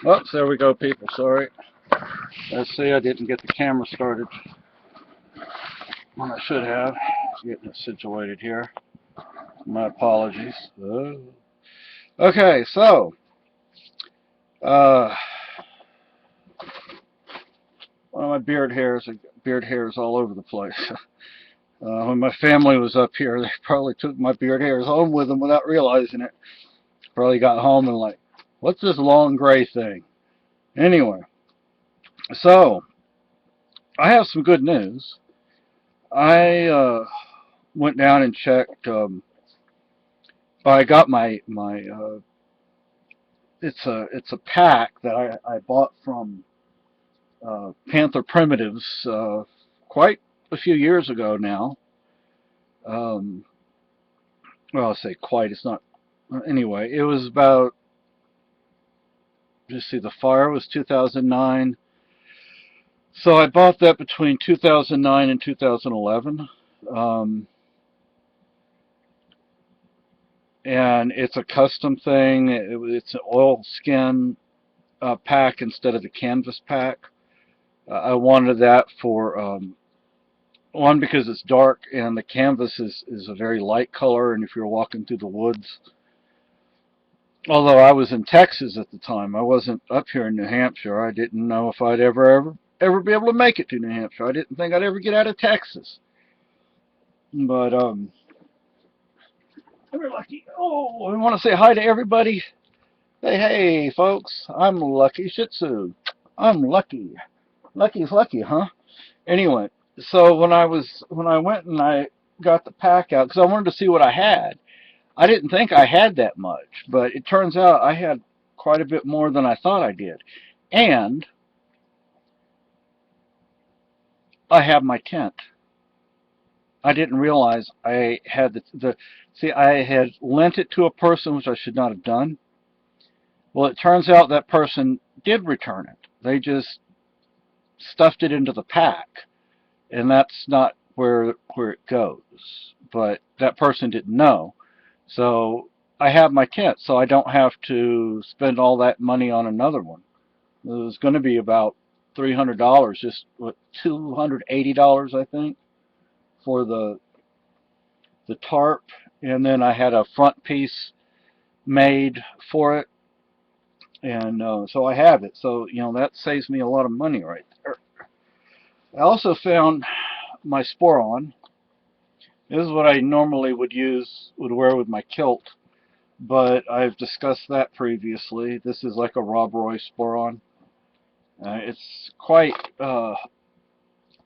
Oops, there we go, people. Sorry. Let's see, I didn't get the camera started when I should have. Getting it situated here. My apologies. Okay, so, uh, one of my beard hairs all over the place. When my family was up here, they probably took my beard hairs home with them without realizing it. Probably got home and like, what's this long gray thing? Anyway, so I have some good news. I went down and checked. I got my it's a pack that I bought from Panther Primitives quite a few years ago now. Um, well, I'll say quite. It's not. Anyway, it was about. Just see, the fire was 2009. So I bought that between 2009 and 2011. Um, and it's a custom thing. It's an oil skin pack instead of the canvas pack. I wanted that for one, because it's dark and the canvas is a very light color, and if you're walking through the woods, although I was in Texas at the time, I wasn't up here in New Hampshire. I didn't know if I'd ever be able to make it to New Hampshire. I didn't think I'd ever get out of Texas. But we're lucky. Oh, I want to say hi to everybody. Hey, folks, I'm Lucky Shih Tzu. I'm lucky. Lucky's lucky, huh? Anyway, so when I went and I got the pack out, because I wanted to see what I had. I didn't think I had that much, but it turns out I had quite a bit more than I thought I did. And I have my tent. I didn't realize I had the see, I had lent it to a person, which I should not have done. Well, it turns out that person did return it. They just stuffed it into the pack, and that's not where it goes. But that person didn't know. So I have my tent, so I don't have to spend all that money on another one. It was going to be about $300, just what, $280, I think, for the tarp, and then I had a front piece made for it, and so I have it. So that saves me a lot of money right there. I also found my sporon. This is what I normally would wear with my kilt, but I've discussed that previously. This is like a Rob Roy sporon. It's quite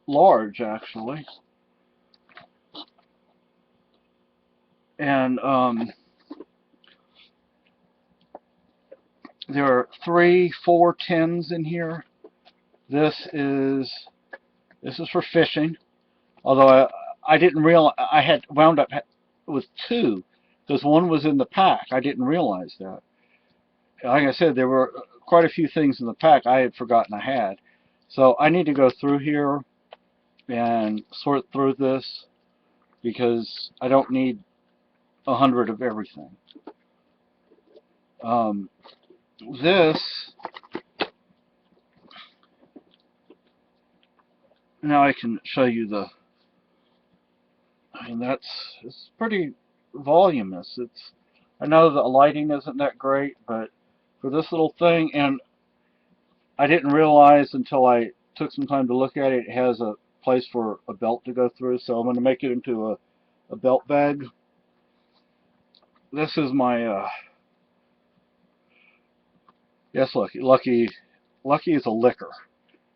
large, actually, and there are 4 tins in here. This is this is for fishing. Although I didn't realize I had wound up with two, because one was in the pack. I didn't realize that. Like I said, there were quite a few things in the pack I had forgotten I had. So I need to go through here and sort through this, because I don't need 100 of everything. Um, this, now I can show you I mean, it's pretty voluminous. I know the lighting isn't that great, but for this little thing, and I didn't realize until I took some time to look at it, it has a place for a belt to go through, so I'm going to make it into a belt bag. This is my, yes, Lucky is a licker.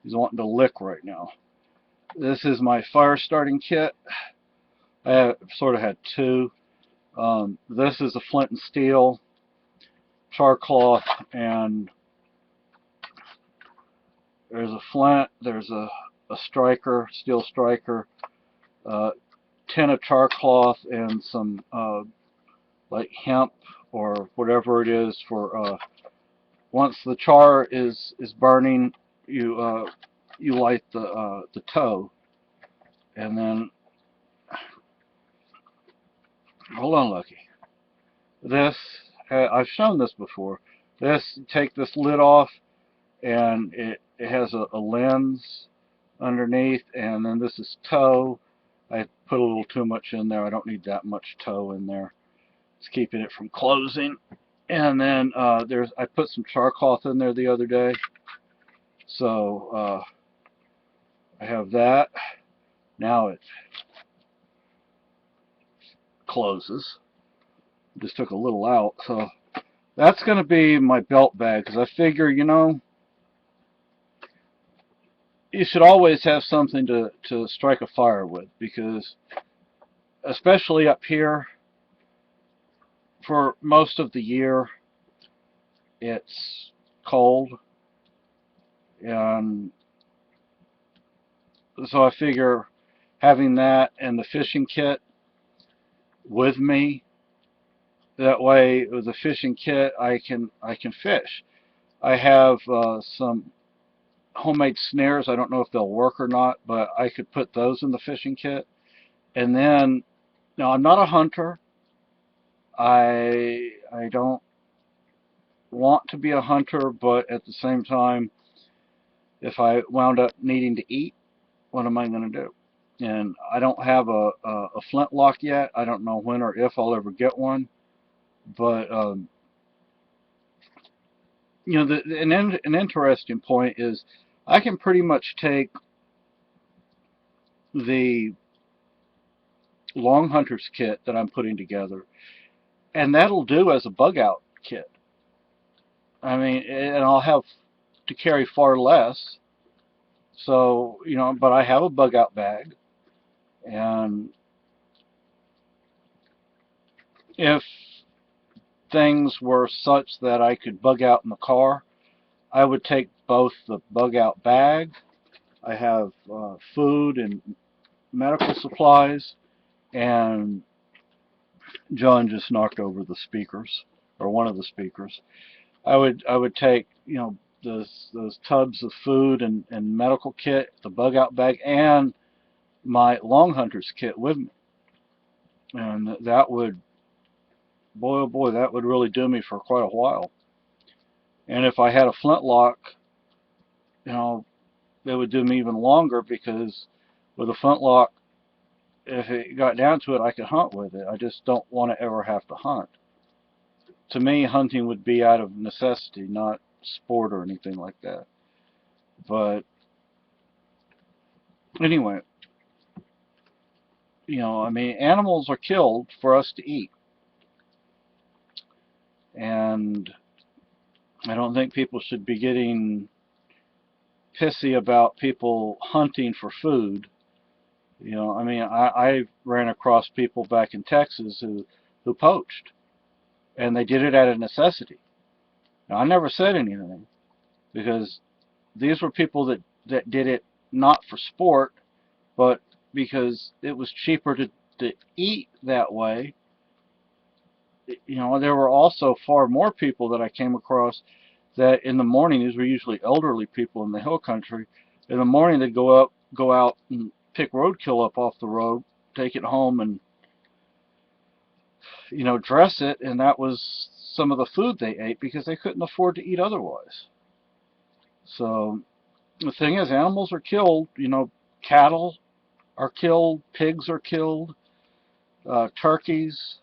He's wanting to lick right now. This is my fire starting kit. I sort of had two. This is a flint and steel, char cloth, and there's a flint, there's a striker, steel striker, uh, tin of char cloth, and some like hemp or whatever it is for once the char is burning, you light the tow, and then hold on, Lucky. This I've shown this before. Take this lid off. and it has a lens underneath, and then this is tow. I put a little too much in there. I don't need that much tow in there. It's keeping it from closing. And then I put some char cloth in there the other day, so I have that. Now it closes. Just took a little out, so that's going to be my belt bag, because I figure, you should always have something to strike a fire with, because especially up here, for most of the year, it's cold, and so I figure having that and the fishing kit with me, that way with the fishing kit I can fish. I have some homemade snares. I don't know if they'll work or not, but I could put those in the fishing kit. And then, now I'm not a hunter. I don't want to be a hunter, but at the same time, if I wound up needing to eat, what am I going to do? And I don't have a flintlock yet. I don't know when or if I'll ever get one. But an interesting point is I can pretty much take the Longhunter's kit that I'm putting together, and that'll do as a bug out kit. I mean, and I'll have to carry far less. So, but I have a bug out bag, and if things were such that I could bug out in the car, I would take both the bug out bag. I have food and medical supplies, and John just knocked over the speakers, or one of the speakers. I would take, those tubs of food and medical kit, the bug out bag, and my long hunter's kit with me, and that would, boy oh boy, that would really do me for quite a while. And if I had a flintlock, you know it would do me even longer, because with a flintlock, if it got down to it, I could hunt with it. I just don't want to ever have to hunt. To me, hunting would be out of necessity, not sport or anything like that. But anyway, I mean, animals are killed for us to eat. And I don't think people should be getting pissy about people hunting for food. I mean, I ran across people back in Texas who poached, and they did it out of necessity. Now, I never said anything, because these were people that did it not for sport, but because it was cheaper to eat that way. There were also far more people that I came across that in the morning, these were usually elderly people in the hill country, in the morning they'd go out and pick roadkill up off the road, take it home, and dress it, and that was some of the food they ate, because they couldn't afford to eat otherwise. So the thing is, animals are killed. Cattle are killed, pigs are killed, turkeys,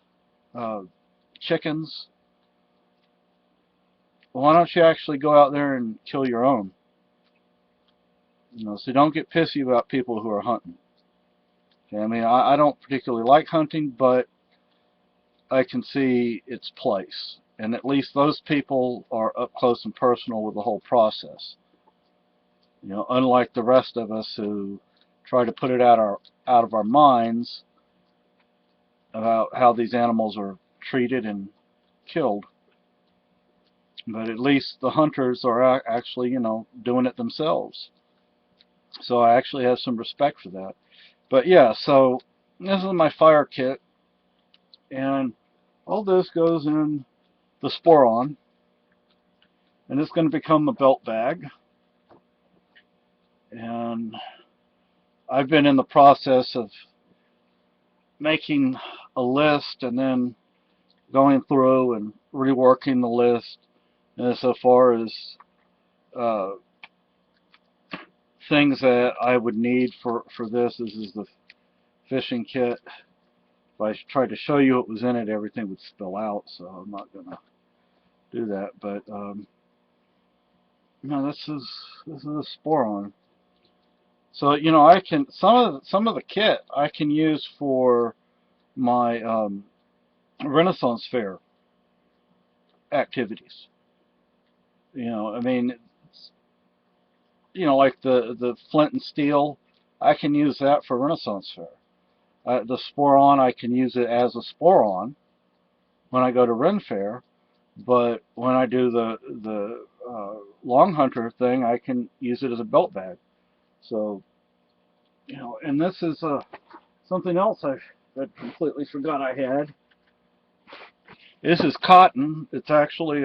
uh, chickens. Why don't you actually go out there and kill your own? So don't get pissy about people who are hunting. Okay? I mean, I don't particularly like hunting, but I can see its place. And at least those people are up close and personal with the whole process. Unlike the rest of us who try to put it out of our minds about how these animals are treated and killed. But at least the hunters are actually, doing it themselves. So I actually have some respect for that. But yeah, so this is my fire kit, and all this goes in the Sporon, and it's going to become a belt bag. And I've been in the process of making a list, and then going through and reworking the list, so far as uh, things that I would need for this. This is the fishing kit. If I tried to show you what was in it, everything would spill out, so I'm not going to do that. But you know, this is a Sporon. So you know, I can some of the kit I can use for my Renaissance Fair activities. You know, I mean, you know, like the flint and steel, I can use that for Renaissance Fair. The Sporon, I can use it as a Sporon when I go to Ren Fair, but when I do the Longhunter thing, I can use it as a belt bag. So, you know, and this is something else I completely forgot I had. This is cotton. It's actually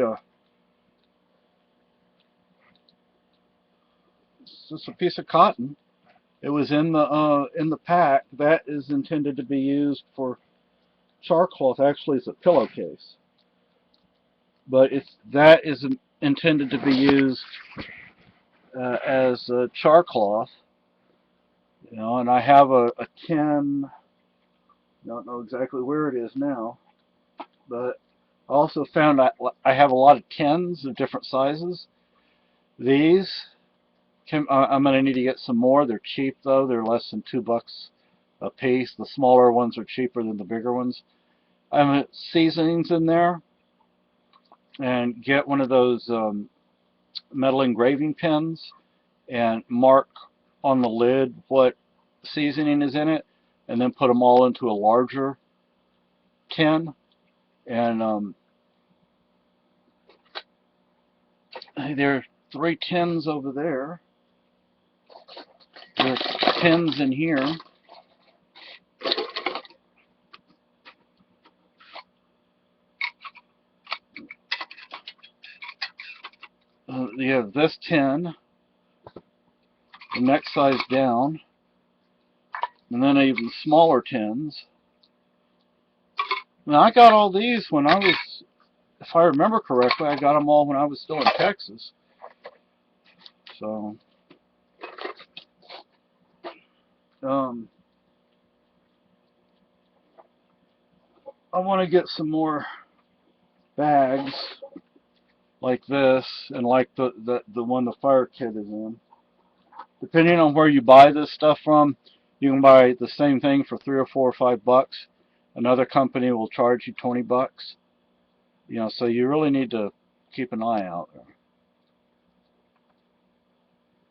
just a piece of cotton. It was in the pack. That is intended to be used for char cloth. Actually, it's a pillowcase, but that is intended to be used as char cloth. You know, and I have a tin. Don't know exactly where it is now, but I also found I have a lot of tins of different sizes. These I'm going to need to get some more. They're cheap though. They're less than $2 a piece. The smaller ones are cheaper than the bigger ones. I'm at seasonings in there, and get one of those metal engraving pens and mark on the lid what seasoning is in it, and then put them all into a larger tin. And there are 3 tins over there. There's tins in here. You have this tin, the next size down, and then even smaller tins. Now I got all these when I was, if I remember correctly, I got them all when I was still in Texas. So, I want to get some more bags like this, and like the one the fire kit is in. Depending on where you buy this stuff from, you can buy the same thing for $3 or $4 or $5. Another company will charge you $20. You know, so you really need to keep an eye out.